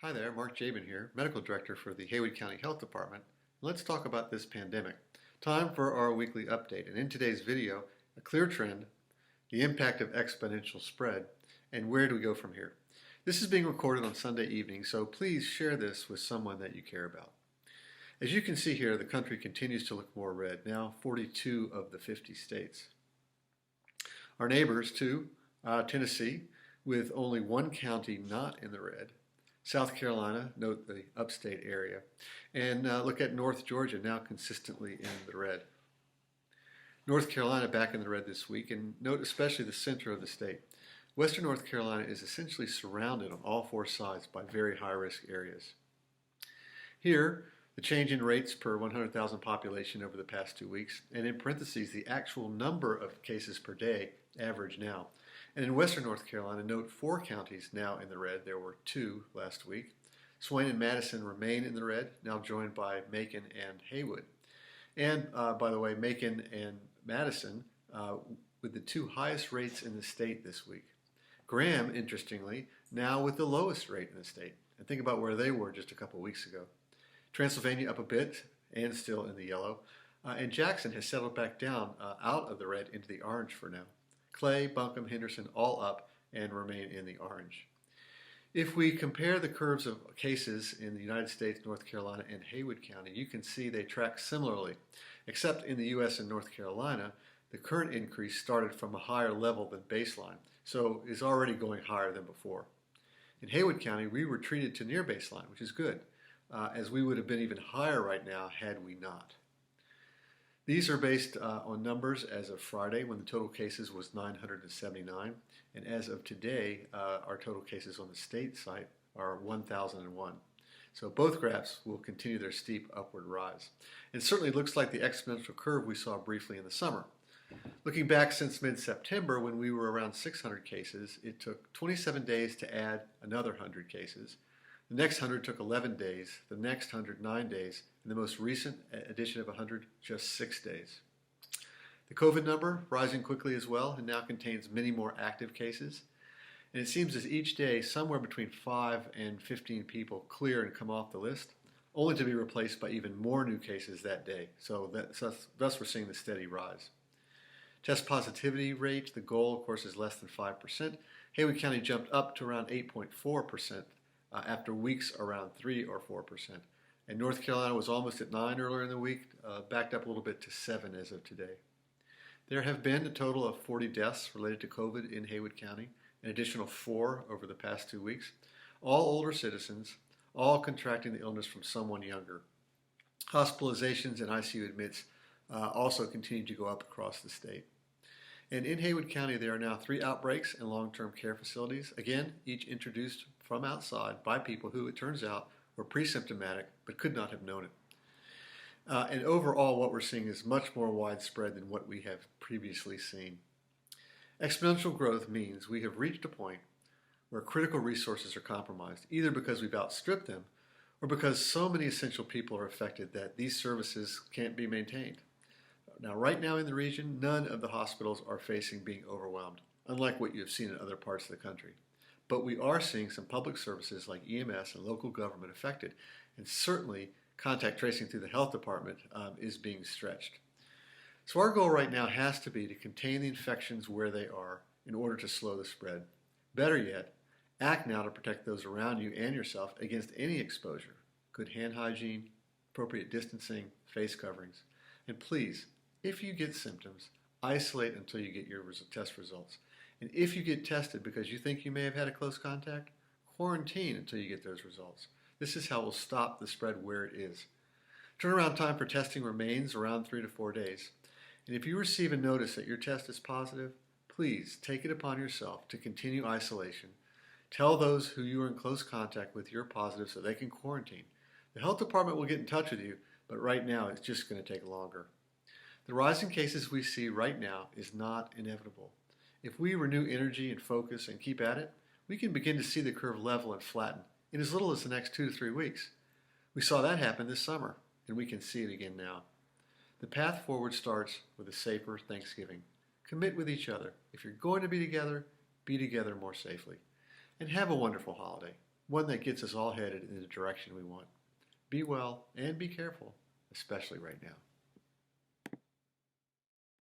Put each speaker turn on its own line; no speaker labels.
Hi there, Mark Jabin here, Medical Director for the Haywood County Health Department. Let's talk about this pandemic. Time for our weekly update, and in today's video, a clear trend, the impact of exponential spread, and where do we go from here. This is being recorded on Sunday evening, so please share this with someone that you care about. As you can see here, the country continues to look more red, now 42 of the 50 states. Our neighbors too, Tennessee, with only one county not in the red, South Carolina, note the upstate area, and look at North Georgia, now consistently in the red. North Carolina back in the red this week, and note especially the center of the state. Western North Carolina is essentially surrounded on all four sides by very high-risk areas. Here, the change in rates per 100,000 population over the past 2 weeks, and in parentheses, the actual number of cases per day average now. And in Western North Carolina, note 4 counties now in the red. There were 2 last week. Swain and Madison remain in the red, now joined by Macon and Haywood. And by the way, Macon and Madison with the 2 highest rates in the state this week. Graham, interestingly, now with the lowest rate in the state. And think about where they were just a couple weeks ago. Transylvania up a bit and still in the yellow. And Jackson has settled back down out of the red into the orange for now. Clay, Buncombe, Henderson all up and remain in the orange. If we compare the curves of cases in the United States, North Carolina, and Haywood County, you can see they track similarly, except in the U.S. and North Carolina, the current increase started from a higher level than baseline, so is already going higher than before. In Haywood County, we were treated to near baseline, which is good, as we would have been even higher right now had we not. These are based on numbers as of Friday when the total cases was 979, and as of today our total cases on the state site are 1,001. So both graphs will continue their steep upward rise. It certainly looks like the exponential curve we saw briefly in the summer. Looking back since mid-September when we were around 600 cases, it took 27 days to add another 100 cases. The next 100 took 11 days, the next 100 9 days, and the most recent addition of 100 just 6 days. The COVID number rising quickly as well and now contains many more active cases. And it seems as each day somewhere between 5 and 15 people clear and come off the list, only to be replaced by even more new cases that day. So thus we're seeing the steady rise. Test positivity rate, the goal of course is less than 5%. Haywood County jumped up to around 8.4%. After weeks around 3 or 4%. And North Carolina was almost at 9 earlier in the week, backed up a little bit to 7 as of today. There have been a total of 40 deaths related to COVID in Haywood County, an additional 4 over the past 2 weeks. All older citizens, all contracting the illness from someone younger. Hospitalizations and ICU admits also continue to go up across the state. And in Haywood County, there are now 3 outbreaks in long-term care facilities, again, each introduced from outside by people who, it turns out, were pre-symptomatic but could not have known it. And overall, what we're seeing is much more widespread than what we have previously seen. Exponential growth means we have reached a point where critical resources are compromised, either because we've outstripped them or because so many essential people are affected that these services can't be maintained. Now, right now in the region, none of the hospitals are facing being overwhelmed, unlike what you have seen in other parts of the country. But we are seeing some public services like EMS and local government affected, and certainly contact tracing through the health department is being stretched. So our goal right now has to be to contain the infections where they are in order to slow the spread. Better yet, act now to protect those around you and yourself against any exposure. Good hand hygiene, appropriate distancing, face coverings. And please, if you get symptoms, isolate until you get your test results. And if you get tested because you think you may have had a close contact, quarantine until you get those results. This is how we'll stop the spread where it is. Turnaround time for testing remains around 3 to 4 days. And if you receive a notice that your test is positive, please take it upon yourself to continue isolation. Tell those who you are in close contact with you're positive so they can quarantine. The health department will get in touch with you, but right now it's just going to take longer. The rise in cases we see right now is not inevitable. If we renew energy and focus and keep at it, we can begin to see the curve level and flatten in as little as the next 2 to 3 weeks. We saw that happen this summer, and we can see it again now. The path forward starts with a safer Thanksgiving. Commit with each other. If you're going to be together more safely. And have a wonderful holiday. one that gets us all headed in the direction we want. Be well and be careful, especially right now.